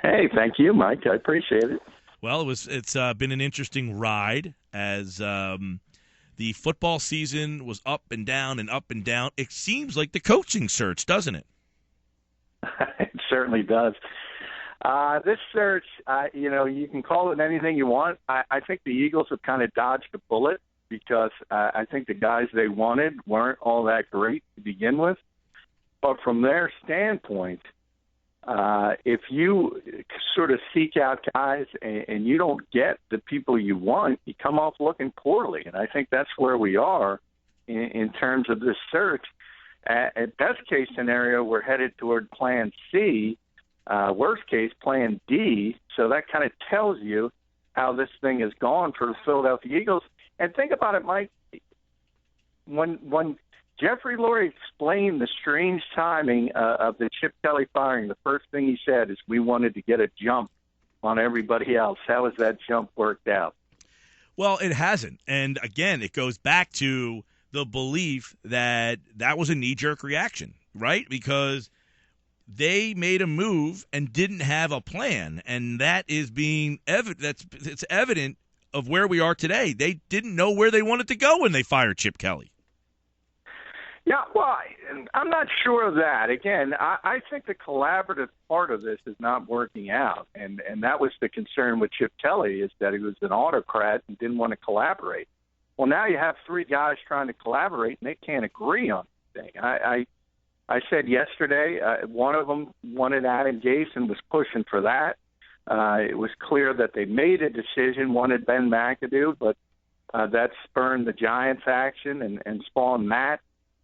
Hey, thank you, Mike. I appreciate it. Well, it's been an interesting ride as the football season was up and down and up and down. It seems like the coaching search, doesn't it? It certainly does. This search, you can call it anything you want. I think the Eagles have kind of dodged a bullet because I think the guys they wanted weren't all that great to begin with. But from their standpoint, if you sort of seek out guys and you don't get the people you want, you come off looking poorly. And I think that's where we are in terms of this search. At best case scenario, we're headed toward Plan C. Worst case, Plan D. So that kind of tells you how this thing has gone for the Philadelphia Eagles. And think about it, Mike. When Jeffrey Lurie explained the strange timing of the Chip Kelly firing, the first thing he said is we wanted to get a jump on everybody else. How has that jump worked out? Well, it hasn't. And, again, it goes back to the belief that was a knee-jerk reaction, right? Because they made a move and didn't have a plan, and that is it's evident of where we are today. They didn't know where they wanted to go when they fired Chip Kelly. Yeah, well, I'm not sure of that. Again, I think the collaborative part of this is not working out, and that was the concern with Chip Kelly, is that he was an autocrat and didn't want to collaborate. Well, now you have three guys trying to collaborate, and they can't agree on anything. I said yesterday one of them wanted Adam Gase and was pushing for that. It was clear that they made a decision, wanted Ben McAdoo, but that spurned the Giants' action and spawned Matt,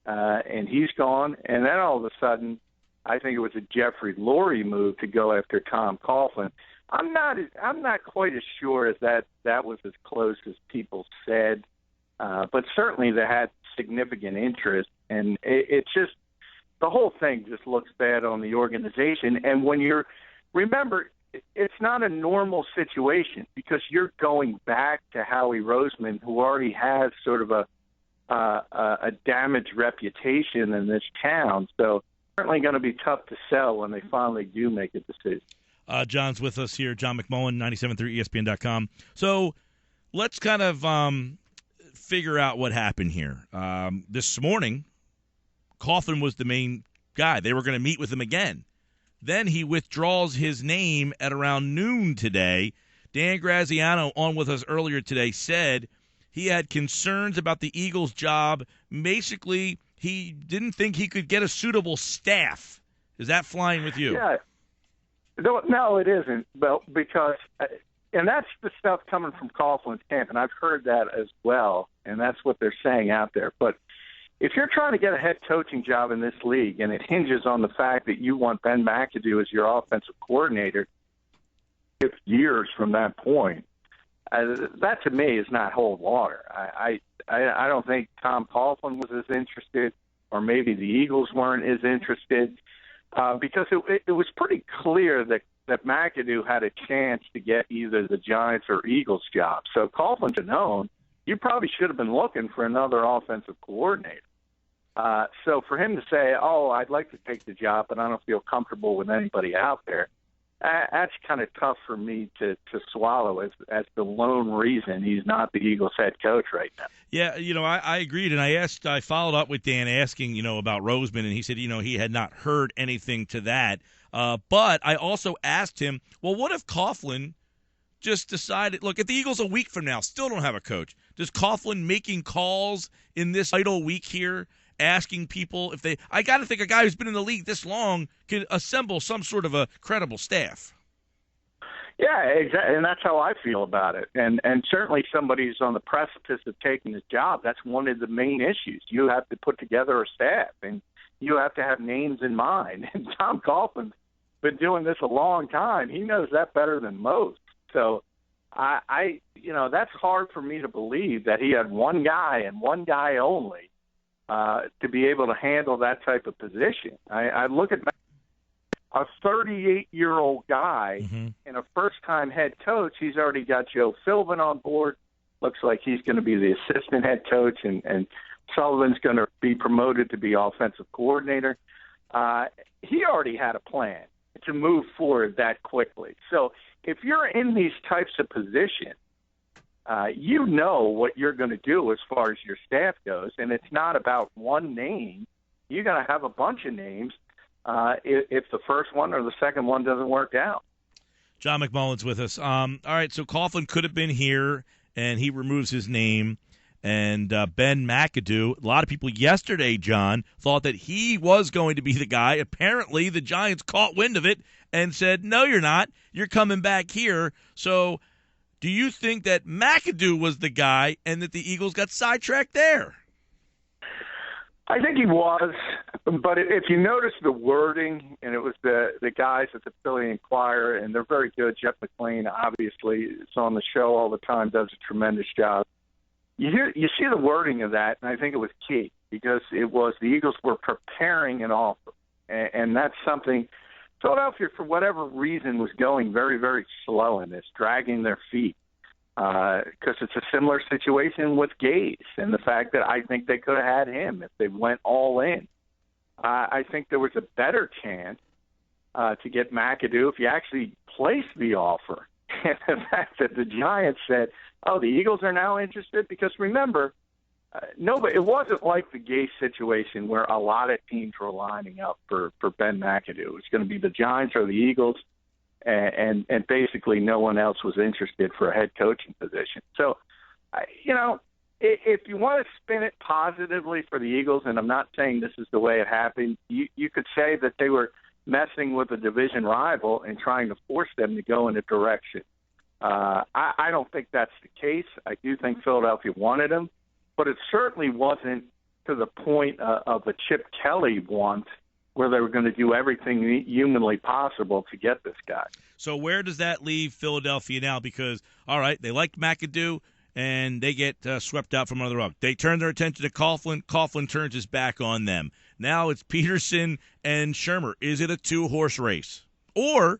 and he's gone. And then all of a sudden, I think it was a Jeffrey Lurie move to go after Tom Coughlin. I'm not quite as sure as that was as close as people said. But certainly they had significant interest, and it's just the whole thing just looks bad on the organization. And remember, it's not a normal situation because you're going back to Howie Roseman, who already has sort of a damaged reputation in this town. So certainly going to be tough to sell when they finally do make a decision. John's with us here, John McMullen, 97.3 ESPN.com. So let's kind of figure out what happened here. This morning, Coughlin was the main guy. They were going to meet with him again. Then he withdraws his name at around noon today. Dan Graziano, on with us earlier today, said he had concerns about the Eagles' job. Basically, he didn't think he could get a suitable staff. Is that flying with you? Yeah. No, it isn't. Well, because and that's the stuff coming from Coughlin's camp, and I've heard that as well, and that's what they're saying out there. But if you're trying to get a head coaching job in this league, and it hinges on the fact that you want Ben McAdoo as your offensive coordinator, if years from that point, that to me is not hold water. I don't think Tom Coughlin was as interested, or maybe the Eagles weren't as interested, because it was pretty clear that McAdoo had a chance to get either the Giants or Eagles job. So Coughlin to known, you probably should have been looking for another offensive coordinator. So for him to say, oh, I'd like to take the job, but I don't feel comfortable with anybody out there, that's kind of tough for me to swallow as the lone reason he's not the Eagles head coach right now. Yeah, I agreed, and I followed up with Dan asking, about Roseman, and he said, he had not heard anything to that. But I also asked him, well, what if Coughlin just decided, look, if the Eagles a week from now still don't have a coach, does Coughlin making calls in this idle week here, asking people if they – I got to think a guy who's been in the league this long could assemble some sort of a credible staff. Yeah, exactly, and that's how I feel about it. And certainly somebody who's on the precipice of taking his job, that's one of the main issues. You have to put together a staff, and you have to have names in mind. And Tom Coughlin's been doing this a long time. He knows that better than most. So I that's hard for me to believe that he had one guy and one guy only to be able to handle that type of position. I look at a 38-year-old guy and a first-time head coach. He's already got Joe Philbin on board. Looks like he's going to be the assistant head coach, and Sullivan's going to be promoted to be offensive coordinator. He already had a plan. to move forward that quickly. So if you're in these types of positions, you know what you're going to do as far as your staff goes, and it's not about one name. You're going to have a bunch of names if the first one or the second one doesn't work out. John McMullen's with us. All right, so Coughlin could have been here, and he removes his name. And Ben McAdoo, a lot of people yesterday, John, thought that he was going to be the guy. Apparently, the Giants caught wind of it and said, no, you're not. You're coming back here. So do you think that McAdoo was the guy and that the Eagles got sidetracked there? I think he was, but if you notice the wording, and it was the guys at the Philly Inquirer, and they're very good. Jeff McLane, obviously, is on the show all the time, does a tremendous job. You see the wording of that, and I think it was key because it was the Eagles were preparing an offer, and that's something Philadelphia, for whatever reason, was going very, very slow in this, dragging their feet because it's a similar situation with Gase and the fact that I think they could have had him if they went all in. I think there was a better chance to get McAdoo if you actually placed the offer. And the fact that the Giants said, oh, the Eagles are now interested, because remember, it wasn't like the Gase situation where a lot of teams were lining up for Ben McAdoo. It was going to be the Giants or the Eagles, and basically no one else was interested for a head coaching position. So, if you want to spin it positively for the Eagles, and I'm not saying this is the way it happened, you could say that they were messing with a division rival and trying to force them to go in a direction. I don't think that's the case. I do think Philadelphia wanted him, but it certainly wasn't to the point of a Chip Kelly want, where they were going to do everything humanly possible to get this guy. So where does that leave Philadelphia now? Because, all right, they liked McAdoo, and they get swept out from under the rug. They turn their attention to Coughlin. Coughlin turns his back on them. Now it's Peterson and Shermer. Is it a two-horse race? Or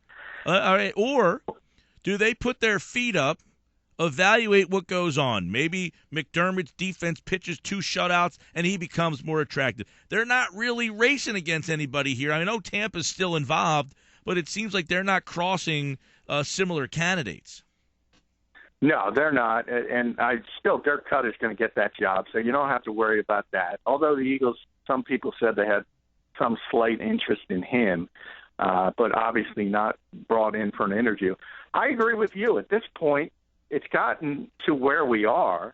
do they put their feet up, evaluate what goes on? Maybe McDermott's defense pitches 2 shutouts, and he becomes more attractive. They're not really racing against anybody here. I know Tampa's still involved, but it seems like they're not crossing similar candidates. No, they're not, and Dirk Cutt is going to get that job, so you don't have to worry about that. Although the Eagles, some people said they had some slight interest in him, but obviously not brought in for an interview. I agree with you. At this point, it's gotten to where we are.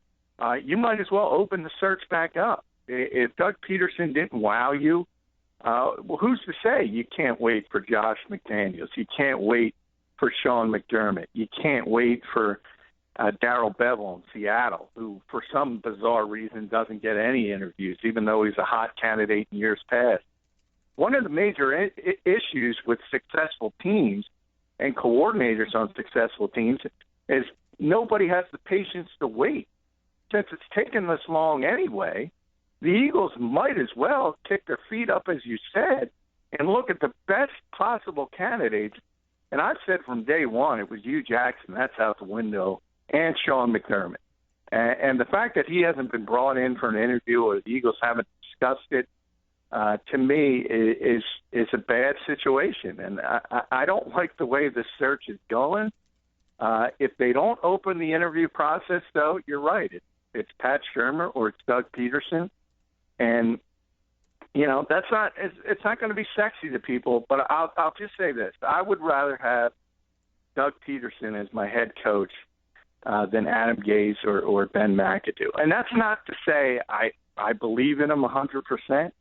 You might as well open the search back up. If Doug Peterson didn't wow you, well, who's to say you can't wait for Josh McDaniels? You can't wait for Sean McDermott. You can't wait for Darryl Bevell in Seattle, who for some bizarre reason doesn't get any interviews, even though he's a hot candidate in years past. One of the major issues with successful teams and coordinators on successful teams is nobody has the patience to wait. Since it's taken this long anyway, the Eagles might as well kick their feet up, as you said, and look at the best possible candidates. And I've said from day one it was Hugh Jackson. That's out the window. And Sean McDermott. And the fact that he hasn't been brought in for an interview or the Eagles haven't discussed it, to me, is a bad situation. And I don't like the way the search is going. If they don't open the interview process, though, you're right. It's Pat Shermer or it's Doug Peterson. And, it's not going to be sexy to people, but I'll just say this. I would rather have Doug Peterson as my head coach than Adam Gase or Ben McAdoo. And that's not to say I believe in him 100%.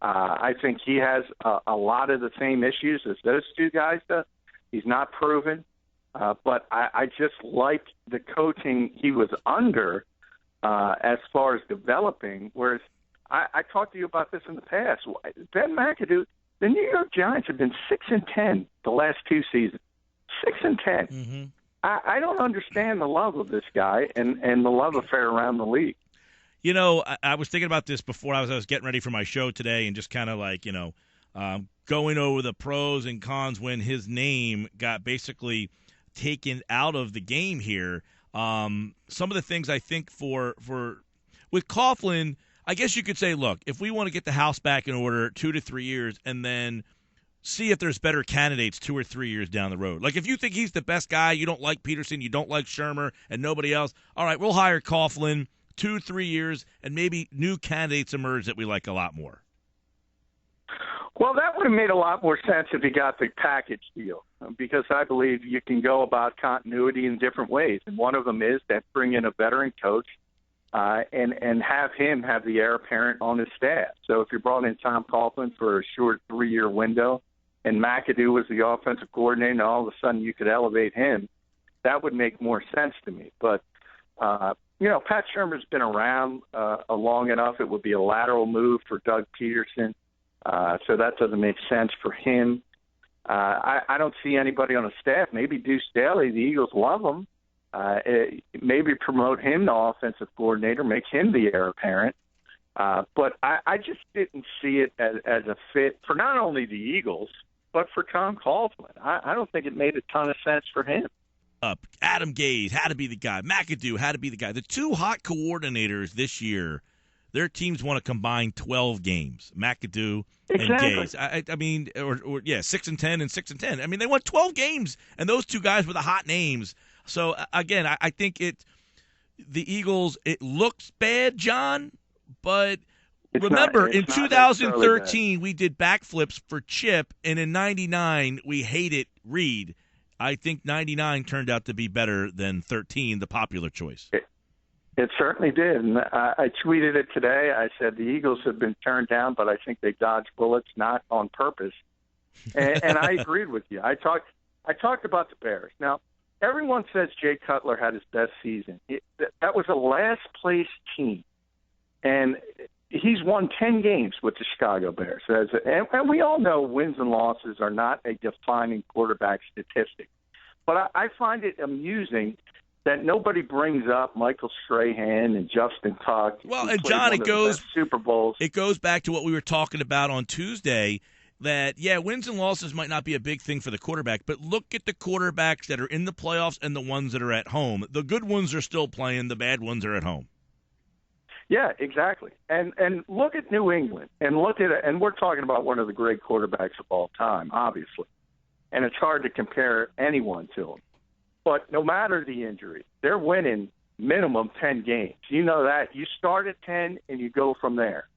I think he has a lot of the same issues as those two guys do. He's not proven. But I just like the coaching he was under as far as developing, whereas I talked to you about this in the past. Ben McAdoo, the New York Giants have been 6-10 the last 2 seasons. 6-10. Mm-hmm. I don't understand the love of this guy and the love affair around the league. I was thinking about this before I was getting ready for my show today and just kind of like, going over the pros and cons when his name got basically taken out of the game here. Some of the things I think for with Coughlin, I guess you could say, look, if we want to get the house back in order 2 to 3 years and then see if there's better candidates 2 or 3 years down the road. Like if you think he's the best guy, you don't like Peterson, you don't like Shermer, and nobody else, all right, we'll hire Coughlin 2-3 years, and maybe new candidates emerge that we like a lot more. Well, that would have made a lot more sense if he got the package deal, because I believe you can go about continuity in different ways, and one of them is that bring in a veteran coach and have him have the heir apparent on his staff. So if you brought in Tom Coughlin for a short 3-year window and McAdoo was the offensive coordinator and all of a sudden you could elevate him, that would make more sense to me. But, Pat Shermer's been around long enough. It would be a lateral move for Doug Peterson. So that doesn't make sense for him. I don't see anybody on the staff. Maybe Deuce Staley. The Eagles love him. Maybe promote him to offensive coordinator, make him the heir apparent. But I just didn't see it as a fit for not only the Eagles, but for Tom Coughlin. I don't think it made a ton of sense for him. Adam Gase had to be the guy. McAdoo had to be the guy. The two hot coordinators this year, their teams want to combine 12 games. McAdoo and Gase. I mean, 6-10 and 6-10. I mean, they won 12 games, and those two guys were the hot names. So, again, I think the Eagles, it looks bad, John, but remember, in 2013, we did backflips for Chip, and in 99, we hated Reed. I think 99 turned out to be better than 13, the popular choice. It certainly did. And I tweeted it today. I said the Eagles have been turned down, but I think they dodged bullets, not on purpose. And I agreed with you. I talked about the Bears. Now, everyone says Jay Cutler had his best season. That was a last-place team. And he's won 10 games with the Chicago Bears. And we all know wins and losses are not a defining quarterback statistic. But I find it amusing that nobody brings up Michael Strahan and Justin Tuck. Well, and John, it goes Super Bowls. It goes back to what we were talking about on Tuesday, that, wins and losses might not be a big thing for the quarterback, but look at the quarterbacks that are in the playoffs and the ones that are at home. The good ones are still playing. The bad ones are at home. Yeah, exactly. And look at New England, and we're talking about one of the great quarterbacks of all time, obviously. And it's hard to compare anyone to him. But no matter the injury, they're winning minimum 10 games. You know that. You start at 10 and you go from there,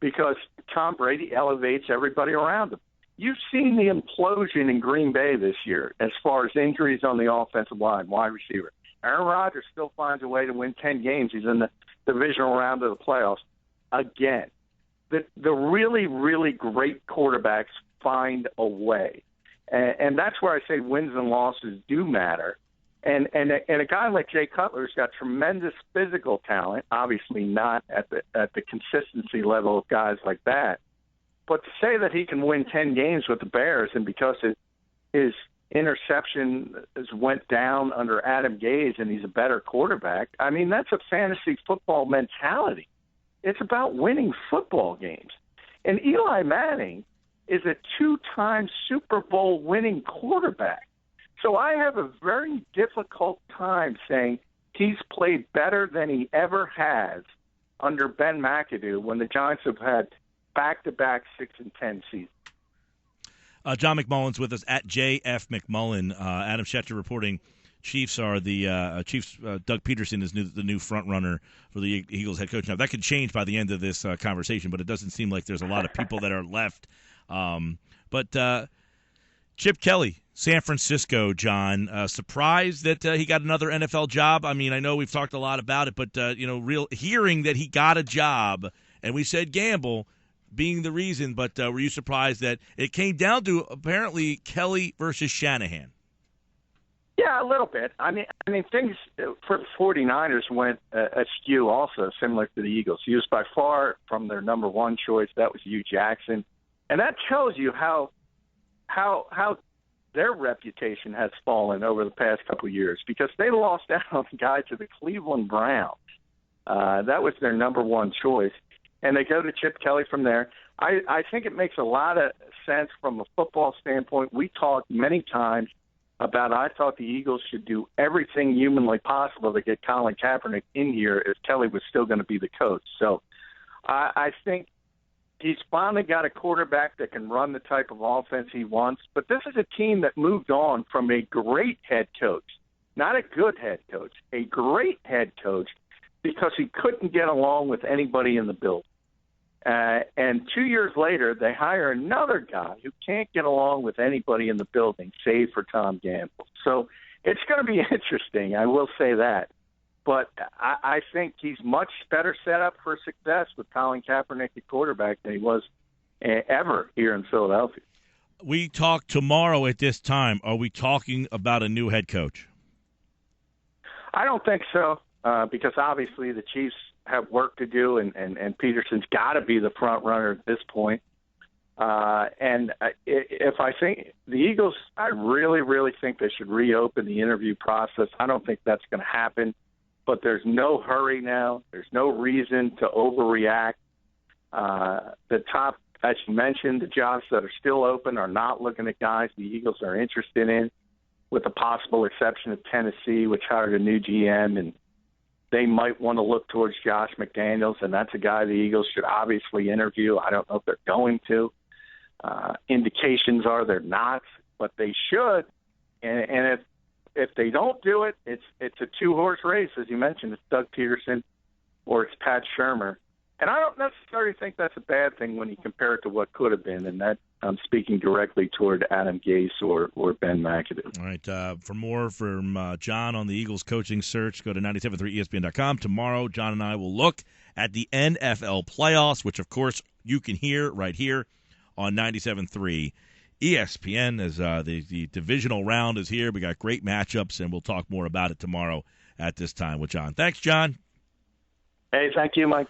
because Tom Brady elevates everybody around him. You've seen the implosion in Green Bay this year as far as injuries on the offensive line, wide receiver. Aaron Rodgers still finds a way to win 10 games. He's in the divisional round of the playoffs again. The really, really great quarterbacks find a way. And that's where I say wins and losses do matter. And a guy like Jay Cutler's got tremendous physical talent, obviously not at the consistency level of guys like that. But to say that he can win 10 games with the Bears, and because his interception went down under Adam Gase and he's a better quarterback, I mean, that's a fantasy football mentality. It's about winning football games. And Eli Manning is a 2-time Super Bowl winning quarterback. So I have a very difficult time saying he's played better than he ever has under Ben McAdoo when the Giants have had back-to-back 6-10 seasons. John McMullen's with us at JF McMullen. Adam Schefter reporting Chiefs are the Chiefs. Doug Peterson is the new front runner for the Eagles head coach. Now that could change by the end of this conversation, but it doesn't seem like there's a lot of people that are left. But Chip Kelly, San Francisco, John, surprised that he got another NFL job. I mean, I know we've talked a lot about it, but hearing that he got a job, and we said gamble being the reason, but were you surprised that it came down to apparently Kelly versus Shanahan? Yeah, a little bit. I mean, things for the 49ers went askew also, similar to the Eagles. He was by far from their number one choice. That was Hugh Jackson. And that tells you how their reputation has fallen over the past couple of years, because they lost out on a guy to the Cleveland Browns. That was their number one choice. And they go to Chip Kelly from there. I think it makes a lot of sense from a football standpoint. We talked many times about I thought the Eagles should do everything humanly possible to get Colin Kaepernick in here if Kelly was still going to be the coach. So I think he's finally got a quarterback that can run the type of offense he wants. But this is a team that moved on from a great head coach, not a good head coach, a great head coach, because he couldn't get along with anybody in the building. And 2 years later, they hire another guy who can't get along with anybody in the building, save for Tom Gamble. So it's going to be interesting, I will say that. But I think he's much better set up for success with Colin Kaepernick at quarterback than he was ever here in Philadelphia. We talk tomorrow at this time. Are we talking about a new head coach? I don't think so, because obviously the Chiefs have work to do, and Peterson's got to be the front runner at this point. And if I think the Eagles, I really, really think they should reopen the interview process. I don't think that's going to happen, but there's no hurry now. There's no reason to overreact. The top, as you mentioned, the jobs that are still open are not looking at guys the Eagles are interested in, with the possible exception of Tennessee, which hired a new GM, and they might want to look towards Josh McDaniels, and that's a guy the Eagles should obviously interview. I don't know if they're going to. Indications are they're not, but they should. And if they don't do it, it's a two-horse race, as you mentioned. It's Doug Peterson or it's Pat Shurmur. And I don't necessarily think that's a bad thing when you compare it to what could have been, and that I'm speaking directly toward Adam Gase or Ben McAdoo. All right. For more from John on the Eagles coaching search, go to 973ESPN.com. Tomorrow, John and I will look at the NFL playoffs, which, of course, you can hear right here on 97.3 ESPN as the divisional round is here. We got great matchups, and we'll talk more about it tomorrow at this time with John. Thanks, John. Hey, thank you, Mike.